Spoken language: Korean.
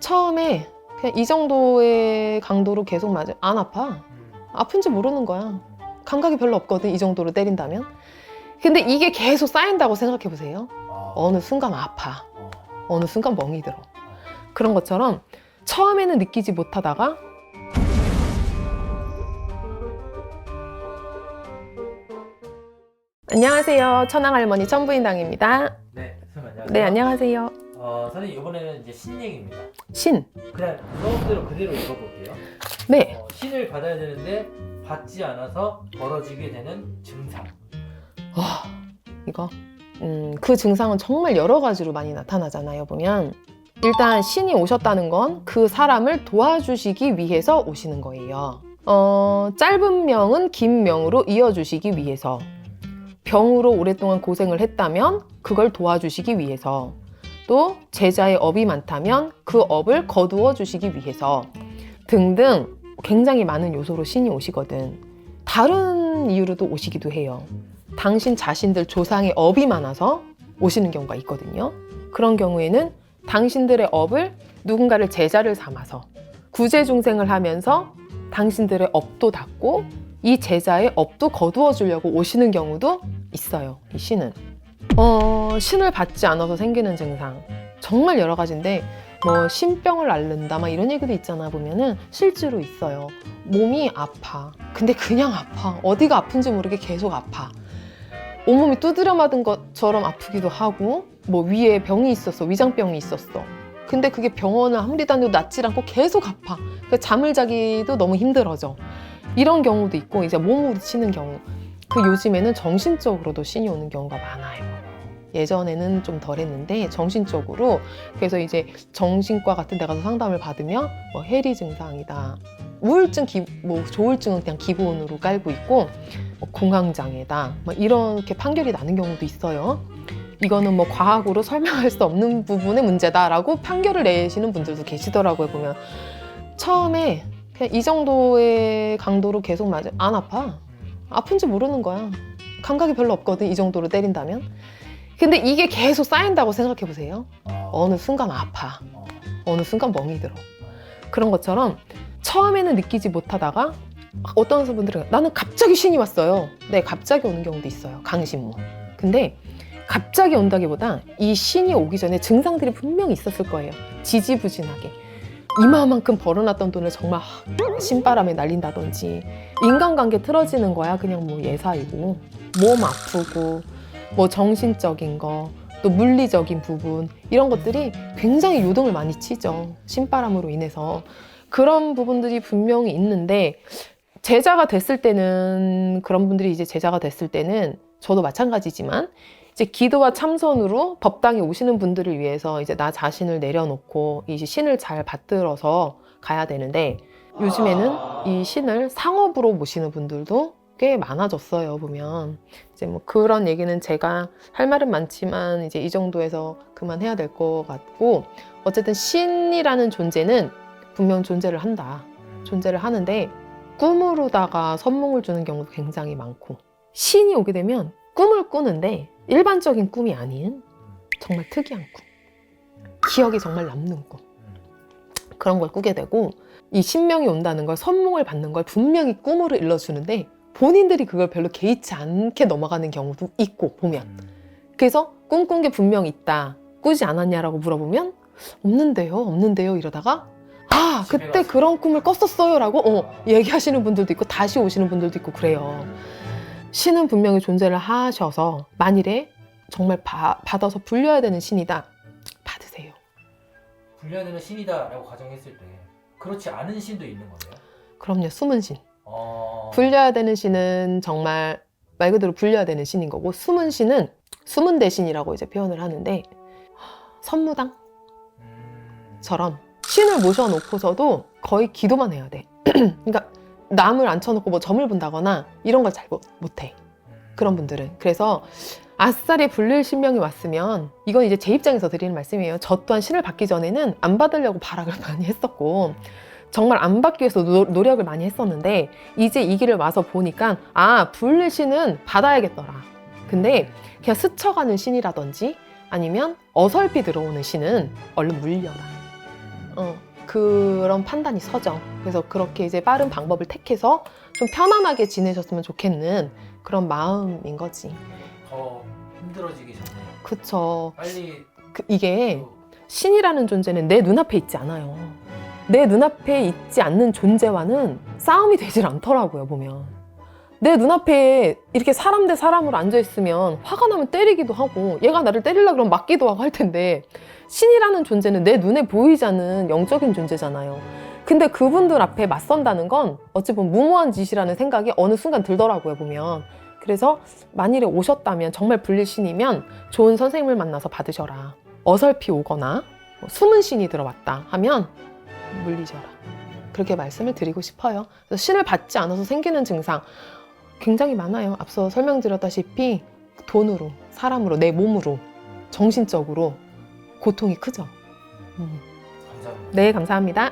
처음에 그냥 이 정도의 강도로 계속 맞으면 안 아파. 아픈지 모르는 거야. 감각이 별로 없거든, 이 정도로 때린다면. 근데 이게 계속 쌓인다고 생각해 보세요. 어느 순간 아파. 어느 순간 멍이 들어. 그런 것처럼 처음에는 느끼지 못하다가 안녕하세요. 천황할머니 천부인당입니다. 네, 선생님 안녕하세요. 네, 안녕하세요. 선생님 이번에는 이제 신 얘기입니다. 신. 그냥 수업대로 그대로 읽어볼게요. 네. 신을 받아야 되는데 받지 않아서 벌어지게 되는 증상. 이거 그 증상은 정말 여러 가지로 많이 나타나잖아요. 보면 일단 신이 오셨다는 건 그 사람을 도와주시기 위해서 오시는 거예요. 짧은 명은 긴 명으로 이어주시기 위해서, 병으로 오랫동안 고생을 했다면 그걸 도와주시기 위해서, 또 제자의 업이 많다면 그 업을 거두어 주시기 위해서 등등 굉장히 많은 요소로 신이 오시거든. 다른 이유로도 오시기도 해요. 당신 자신들 조상의 업이 많아서 오시는 경우가 있거든요. 그런 경우에는 당신들의 업을 누군가를 제자를 삼아서 구제중생을 하면서 당신들의 업도 닦고 이 제자의 업도 거두어 주려고 오시는 경우도 있어요. 이 신은 신을 받지 않아서 생기는 증상 정말 여러 가지인데, 뭐 신병을 앓는다 막 이런 얘기도 있잖아. 보면은 실제로 있어요. 몸이 아파. 근데 그냥 아파. 어디가 아픈지 모르게 계속 아파. 온몸이 두드려 맞은 것처럼 아프기도 하고, 뭐 위에 병이 있었어. 위장병이 있었어. 근데 그게 병원을 아무리 다녀도 낫질 않고 계속 아파. 그래서 잠을 자기도 너무 힘들어져. 이런 경우도 있고, 이제 몸으로 치는 경우. 그 요즘에는 정신적으로도 신이 오는 경우가 많아요. 예전에는 좀 덜 했는데 정신적으로. 그래서 이제 정신과 같은 데 가서 상담을 받으면 뭐 해리 증상이다, 우울증, 뭐 조울증은 그냥 기본으로 깔고 있고, 뭐 공황장애다, 뭐 이렇게 판결이 나는 경우도 있어요. 이거는 뭐 과학으로 설명할 수 없는 부분의 문제다라고 판결을 내시는 분들도 계시더라고요. 보면 처음에 그냥 이 정도의 강도로 계속 맞으면 안 아파. 아픈지 모르는 거야. 감각이 별로 없거든, 이 정도로 때린다면. 근데 이게 계속 쌓인다고 생각해 보세요. 어느 순간 아파. 어느 순간 멍이 들어. 그런 것처럼 처음에는 느끼지 못하다가 어떤 분들은 나는 갑자기 신이 왔어요. 네, 갑자기 오는 경우도 있어요. 강신모. 근데 갑자기 온다기보다 이 신이 오기 전에 증상들이 분명히 있었을 거예요. 지지부진하게. 이마만큼 벌어놨던 돈을 정말 신바람에 날린다든지, 인간관계 틀어지는 거야 그냥 뭐 예사이고, 몸 아프고, 뭐 정신적인 거, 또 물리적인 부분, 이런 것들이 굉장히 요동을 많이 치죠. 신바람으로 인해서. 그런 부분들이 분명히 있는데, 제자가 됐을 때는, 그런 분들이 이제 제자가 됐을 때는 저도 마찬가지지만 이제 기도와 참선으로 법당에 오시는 분들을 위해서 이제 나 자신을 내려놓고 이 신을 잘 받들어서 가야 되는데, 요즘에는 이 신을 상업으로 모시는 분들도 꽤 많아졌어요. 보면 이제 뭐 그런 얘기는 제가 할 말은 많지만 이제 이 정도에서 그만해야 될 것 같고, 어쨌든 신이라는 존재는 분명 존재를 한다. 존재를 하는데 꿈으로다가 선몽을 주는 경우도 굉장히 많고, 신이 오게 되면 꿈을 꾸는데 일반적인 꿈이 아닌 정말 특이한 꿈, 기억이 정말 남는 꿈, 그런 걸 꾸게 되고, 이 신명이 온다는 걸, 선몽을 받는 걸 분명히 꿈으로 일러주는데 본인들이 그걸 별로 개의치 않게 넘어가는 경우도 있고 보면. 그래서 꿈꾼 게 분명 있다, 꾸지 않았냐라고 물어보면 없는데요 이러다가 그때 그런 꿈을 꿨었어요 라고 얘기하시는 분들도 있고, 다시 오시는 분들도 있고 그래요. 신은 분명히 존재를 하셔서 만일에 정말 받아서 불려야 되는 신이다, 받으세요. 불려야 되는 신이다 라고 가정했을 때 그렇지 않은 신도 있는 거예요? 그럼요. 숨은 신. 불려야 되는 신은 정말 말 그대로 불려야 되는 신인 거고, 숨은 신은 숨은 대신이라고 이제 표현을 하는데, 선무당처럼 신을 모셔놓고서도 거의 기도만 해야 돼. 그러니까 남을 앉혀놓고 뭐 점을 본다거나 이런 걸 잘 못해, 그런 분들은. 그래서 아싸리 불릴 신명이 왔으면, 이건 이제 제 입장에서 드리는 말씀이에요. 저 또한 신을 받기 전에는 안 받으려고 발악을 많이 했었고, 정말 안 받기 위해서 노력을 많이 했었는데, 이제 이 길을 와서 보니까 불릴 신은 받아야겠더라. 근데 그냥 스쳐가는 신이라든지 아니면 어설피 들어오는 신은 얼른 물려라. 그런 판단이 서죠. 그래서 그렇게 이제 빠른 방법을 택해서 좀 편안하게 지내셨으면 좋겠는 그런 마음인 거지. 더 힘들어지기 전에 그쵸. 빨리 이게 또 신이라는 존재는 내 눈앞에 있지 않아요. 내 눈앞에 있지 않는 존재와는 싸움이 되질 않더라고요, 보면. 내 눈앞에 이렇게 사람 대 사람으로 앉아있으면 화가 나면 때리기도 하고 얘가 나를 때리려고 그러면 맞기도 하고 할 텐데 신이라는 존재는 내 눈에 보이지 않는 영적인 존재잖아요. 근데 그분들 앞에 맞선다는 건 어찌 보면 무모한 짓이라는 생각이 어느 순간 들더라고요, 보면. 그래서 만일에 오셨다면 정말 불릴 신이면 좋은 선생님을 만나서 받으셔라. 어설피 오거나 숨은 신이 들어왔다 하면 물리셔라. 그렇게 말씀을 드리고 싶어요. 그래서 신을 받지 않아서 생기는 증상 굉장히 많아요. 앞서 설명드렸다시피 돈으로, 사람으로, 내 몸으로, 정신적으로 고통이 크죠. 감사합니다. 네, 감사합니다.